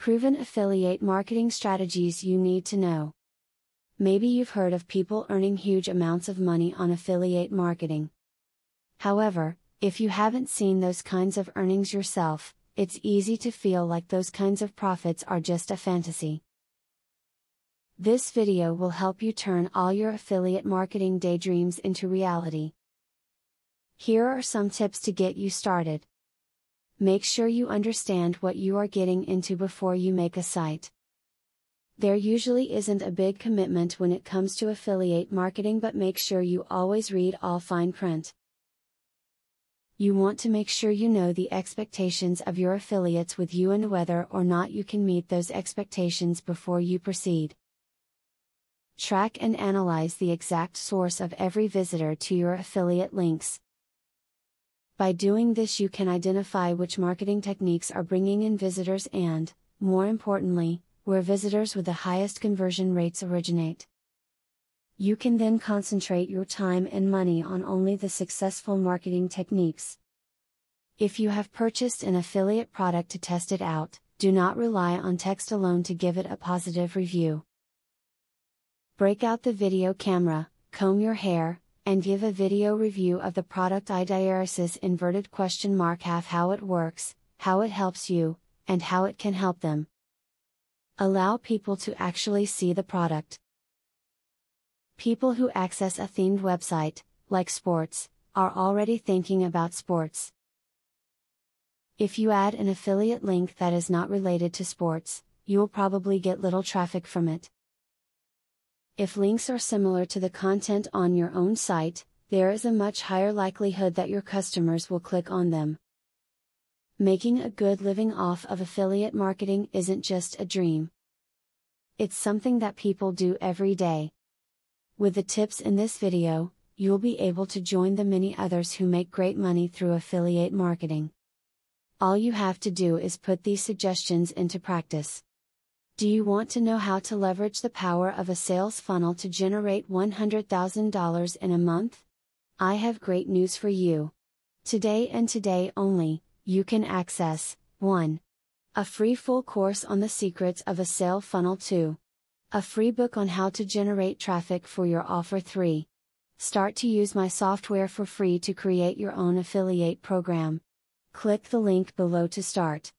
Proven affiliate marketing strategies you need to know. Maybe you've heard of people earning huge amounts of money on affiliate marketing. However, if you haven't seen those kinds of earnings yourself, it's easy to feel like those kinds of profits are just a fantasy. This video will help you turn all your affiliate marketing daydreams into reality. Here are some tips to get you started. Make sure you understand what you are getting into before you make a site. There usually isn't a big commitment when it comes to affiliate marketing, but make sure you always read all fine print. You want to make sure you know the expectations of your affiliates with you and whether or not you can meet those expectations before you proceed. Track and analyze the exact source of every visitor to your affiliate links. By doing this, you can identify which marketing techniques are bringing in visitors and, more importantly, where visitors with the highest conversion rates originate. You can then concentrate your time and money on only the successful marketing techniques. If you have purchased an affiliate product to test it out, do not rely on text alone to give it a positive review. Break out the video camera, comb your hair, and give a video review of the product. How it works, how it helps you, and how it can help them. Allow people to actually see the product. People who access a themed website, like sports, are already thinking about sports. If you add an affiliate link that is not related to sports, you'll probably get little traffic from it. If links are similar to the content on your own site, there is a much higher likelihood that your customers will click on them. Making a good living off of affiliate marketing isn't just a dream. It's something that people do every day. With the tips in this video, you'll be able to join the many others who make great money through affiliate marketing. All you have to do is put these suggestions into practice. Do you want to know how to leverage the power of a sales funnel to generate $100,000 in a month? I have great news for you. Today and today only, you can access 1. A free full course on the secrets of a sale funnel. 2. A free book on how to generate traffic for your offer. 3. Start to use my software for free to create your own affiliate program. Click the link below to start.